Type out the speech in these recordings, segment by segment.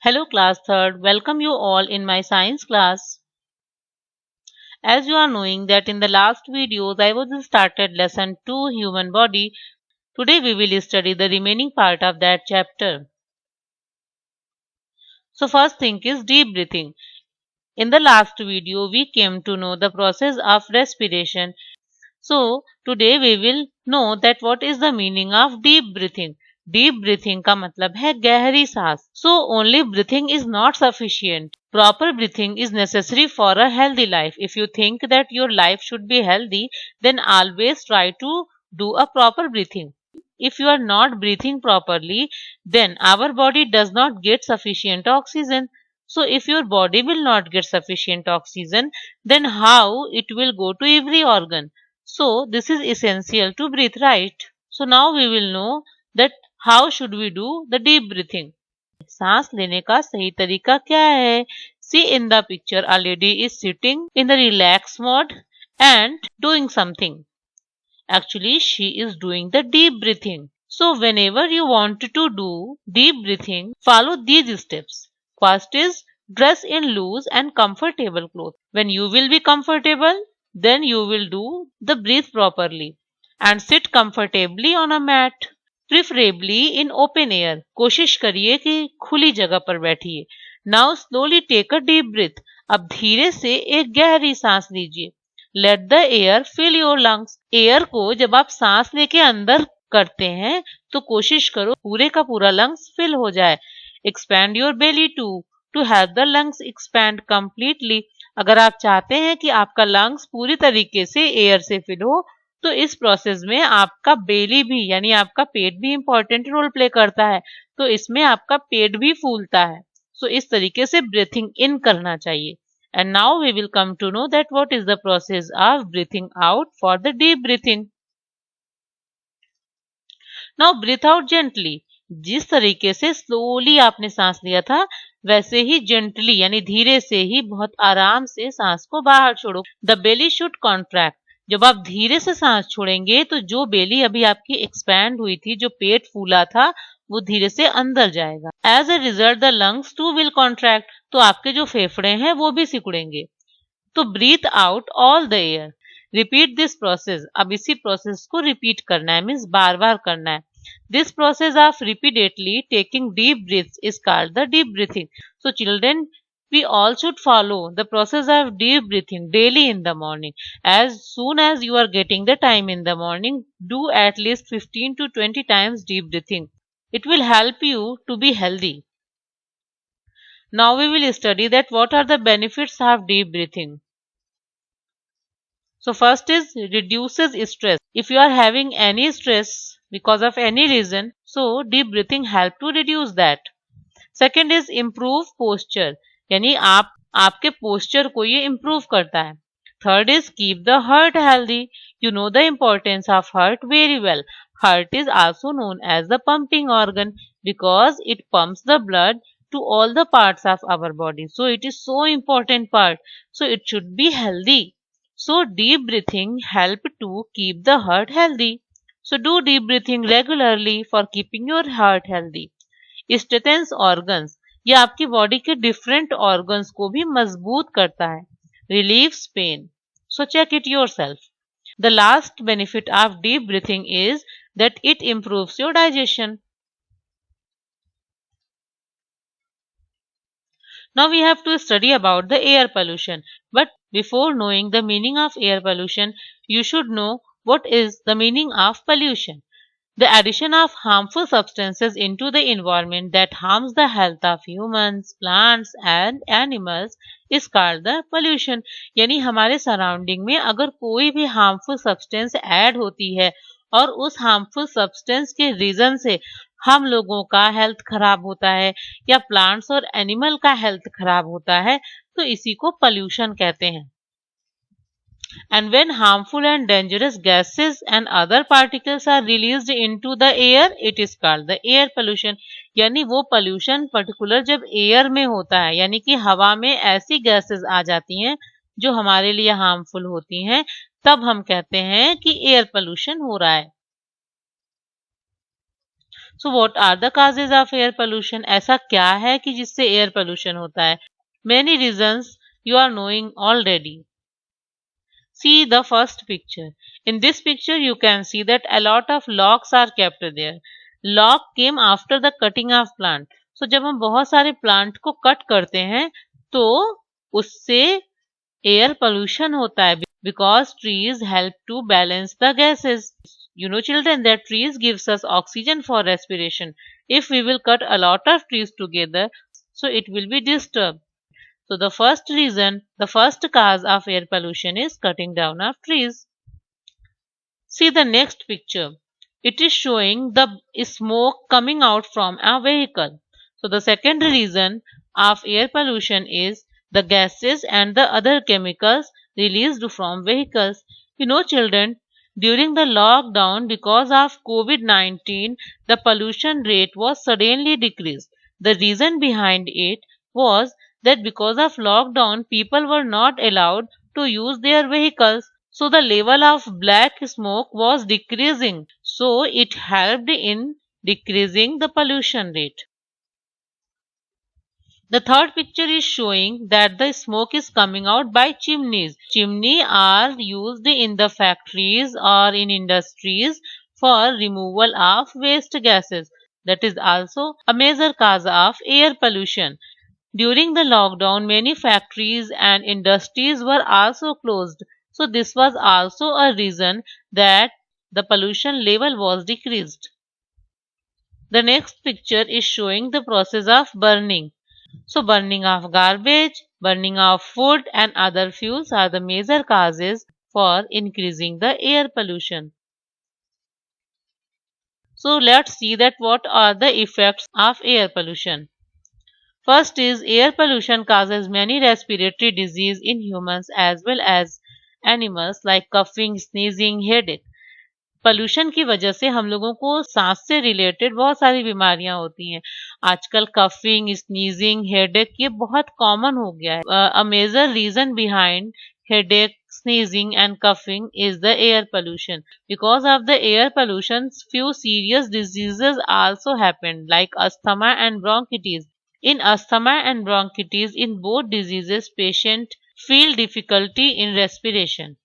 Hello class 3rd, welcome you all in my science class. As you are knowing that in the last videos I was started lesson 2 human body. Today we will study the remaining part of that chapter. So first thing is deep breathing. In the last video we came to know the process of respiration. So today we will know that what is the meaning of deep breathing. Deep breathing का मतलब है गहरी सांस. So only breathing is not sufficient. Proper breathing is necessary for a healthy life. If you think that your life should be healthy, then always try to do a proper breathing. If you are not breathing properly, then our body does not get sufficient oxygen. So if your body will not get sufficient oxygen, then how it will go to every organ? So this is essential to breathe right. So now we will know that how should we do the deep breathing. सांस लेने का सही तरीका क्या है? See in the picture a lady is sitting in the relaxed mode and doing something. Actually she is doing the deep breathing. So whenever you want to do deep breathing, follow these steps. First is dress in loose and comfortable clothes. When you will be comfortable, then you will do the breathe properly and sit comfortably on a mat. Preferably in open air. कोशिश करिए कि खुली जगह पर बैठिए. Now slowly take a deep breath. अब धीरे से एक गहरी सांस लीजिए. Let the air fill your lungs. Air को जब आप सांस लेके अंदर करते हैं तो कोशिश करो पूरे का पूरा लंग्स फिल हो जाए. Expand your belly to have the lungs expand completely. अगर आप चाहते हैं कि आपका लंग्स पूरी तरीके से एयर से फिल हो तो इस प्रोसेस में आपका बेली भी यानी आपका पेट भी इंपॉर्टेंट रोल प्ले करता है. तो इसमें आपका पेट भी फूलता है. सो इस तरीके से ब्रीथिंग इन करना चाहिए. And now we will come to know that what is the process of breathing out for the deep breathing. Now breathe out gently. जिस तरीके से स्लोली आपने सांस लिया था वैसे ही जेंटली यानी धीरे से ही बहुत आराम से सांस को बाहर छोड़ो. The belly should contract. जब आप धीरे से सांस छोड़ेंगे तो जो बेली अभी आपकी एक्सपैंड हुई थी, जो पेट फूला था, वो धीरे से अंदर जाएगा. As a result the lungs too will contract. तो आपके जो फेफड़े हैं वो भी सिकुड़ेंगे. तो breathe out all the air. Repeat this process. अब इसी प्रोसेस को रिपीट करना है, मीन्स बार बार करना है. This process of repeatedly taking deep breaths is called the deep breathing. So children, we all should follow the process of deep breathing daily in the morning. As soon as you are getting the time in the morning, do at least 15 to 20 times deep breathing. It will help you to be healthy. Now we will study that what are the benefits of deep breathing. So first is reduces stress. If you are having any stress because of any reason, so deep breathing help to reduce that. Second is improve posture. यानी आपके posture को ये improve करता है. Third is keep the heart healthy. You know the importance of heart very well. Heart is also known as the pumping organ because it pumps the blood to all the parts of our body. So it is so important part. So it should be healthy. So deep breathing help to keep the heart healthy. So do deep breathing regularly for keeping your heart healthy. Strengthens organs. ये आपकी body के different organs को भी मजबूत करता है. Relieves pain. So check it yourself. The last benefit of deep breathing is that it improves your digestion. Now we have to study about the air pollution. But before knowing the meaning of air pollution, you should know what is the meaning of pollution. The addition of harmful substances into the environment that harms the health of humans, plants and animals is called the pollution. यानी हमारे surrounding में अगर कोई भी harmful substance add होती है और उस हार्मफुल सब्सटेंस के रीजन से हम लोगों का हेल्थ खराब होता है या प्लांट्स और एनिमल का हेल्थ खराब होता है तो इसी को पोल्यूशन कहते हैं. And when harmful and dangerous gases and other particles are released into the air, it is called the air pollution. यानी वो pollution particular जब air में होता है यानी कि हवा में ऐसी gases आ जाती हैं जो हमारे लिए harmful होती हैं, तब हम कहते हैं कि air pollution हो रहा है. So what are the causes of air pollution? ऐसा क्या है कि जिससे एयर पोल्यूशन होता है? Many reasons you are knowing already. See the first picture. In this picture, you can see that a lot of logs are kept there. Log came after the cutting of plant. So जब हम बहुत सारे plant को cut करते हैं तो उससे air pollution होता है because trees help to balance the gases. You know children that trees gives us oxygen for respiration. If we will cut a lot of trees together, so it will be disturbed. So the first reason, the first cause of air pollution is cutting down of trees. See the next picture. It is showing the smoke coming out from a vehicle. So the second reason of air pollution is the gases and the other chemicals released from vehicles. You know children, during the lockdown because of COVID-19, the pollution rate was suddenly decreased. The reason behind it was that because of lockdown, people were not allowed to use their vehicles. So the level of black smoke was decreasing. So it helped in decreasing the pollution rate. The third picture is showing that the smoke is coming out by chimneys. Chimneys are used in the factories or in industries for removal of waste gases. That is also a major cause of air pollution. During the lockdown, many factories and industries were also closed. So this was also a reason that the pollution level was decreased. The next picture is showing the process of burning. So burning of garbage, burning of food and other fuels are the major causes for increasing the air pollution. So let's see that what are the effects of air pollution. First is air pollution causes many respiratory disease in humans as well as animals like coughing, sneezing, headache. Pollution की वजह से हम लोगों को सांस से related बहुत सारी बीमारियां होती हैं. आजकल कफिंग, स्नीजिंग, हेडेक ये बहुत कॉमन हो गया है. A major reason behind headache, sneezing and coughing is the air pollution. Because of the air pollution, few serious diseases also happened like asthma and bronchitis. In asthma and bronchitis, in both diseases, patients feel difficulty in respiration.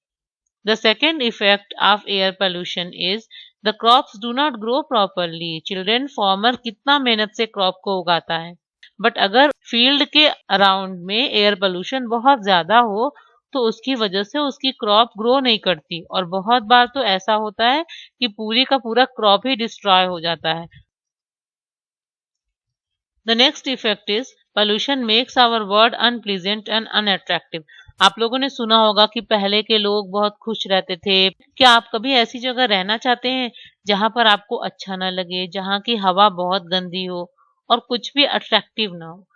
The second effect of air pollution is the crops do not grow properly. Children, farmer कितना मेहनत से crop को उगाता है, but अगर field के around में air pollution बहुत ज्यादा हो तो उसकी वजह से उसकी क्रॉप ग्रो नहीं करती और बहुत बार तो ऐसा होता है कि पूरी का पूरा क्रॉप ही डिस्ट्रॉय हो जाता है. The next effect is pollution makes our world unpleasant and unattractive. आप लोगों ने सुना होगा कि पहले के लोग बहुत खुश रहते थे. क्या आप कभी ऐसी जगह रहना चाहते हैं जहां पर आपको अच्छा ना लगे, जहां की हवा बहुत गंदी हो और कुछ भी अट्रैक्टिव ना हो?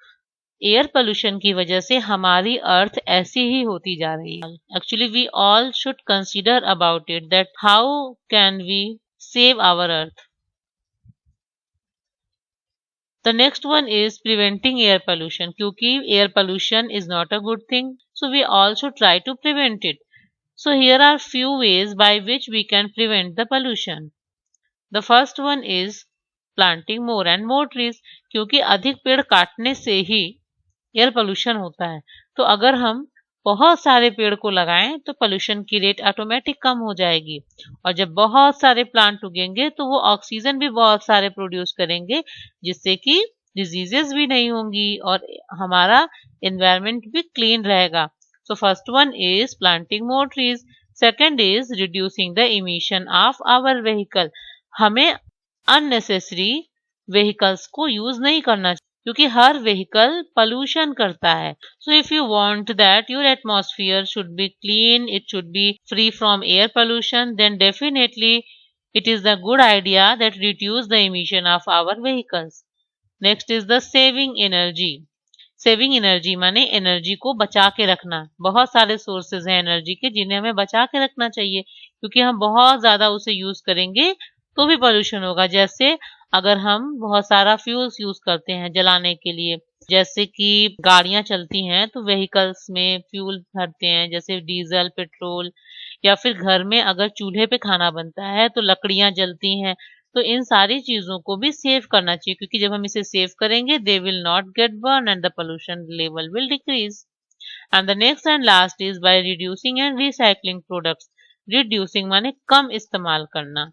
एयर पोल्यूशन की वजह से हमारी अर्थ ऐसी ही होती जा रही है. Actually we all should consider about it that how can we save our earth. The next one is preventing air pollution. क्योंकि air pollution is not a good thing, so we all should try to prevent it. So here are few ways by which we can prevent the pollution. The first one is planting more and more trees. क्योंकि अधिक पेड़ काटने से ही air pollution होता है. तो अगर हम बहुत सारे पेड़ को लगाएं तो पोल्यूशन की रेट ऑटोमेटिक कम हो जाएगी. और जब बहुत सारे प्लांट उगेंगे तो वो ऑक्सीजन भी बहुत सारे प्रोड्यूस करेंगे जिससे कि डिजीजेस भी नहीं होंगी और हमारा एनवायरनमेंट भी क्लीन रहेगा. So first one is planting more trees. Second is reducing the emission of our vehicle. हमें अननेसेसरी व्हीकल्स को यूज नहीं करना चाहिए क्योंकि हर व्हीकल पोल्यूशन करता है. So if you want that your atmosphere should be clean, it should be free from air pollution, then definitely it is the good idea that reduce the emission of our vehicles. Next is the saving energy. Saving energy माने energy को बचा के रखना. बहुत सारे sources हैं energy के जिन्हें हमें बचा के रखना चाहिए क्योंकि हम बहुत ज्यादा उसे यूज करेंगे तो भी पोल्यूशन होगा. जैसे अगर हम बहुत सारा फ्यूल्स यूज करते हैं जलाने के लिए, जैसे कि गाड़ियां चलती हैं तो व्हीकल्स में फ्यूल भरते हैं जैसे डीजल, पेट्रोल, या फिर घर में अगर चूल्हे पे खाना बनता है तो लकड़ियां जलती हैं. तो इन सारी चीज़ों को भी सेव करना चाहिए, क्योंकि जब हम इसे सेव करेंगे they will not gate burn and the pollution level will decrease. And the next and last is by reducing and recycling products. Reducing माने कम इस्तेमाल करना,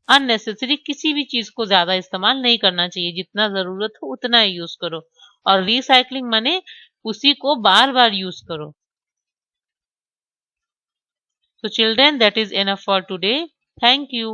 अननेसेसरी किसी भी चीज को ज्यादा इस्तेमाल नहीं करना चाहिए, जितना जरूरत हो उतना ही यूज करो। और रिसाइकलिंग माने उसी को बार बार यूज करो। So children, that is enough for today. Thank you.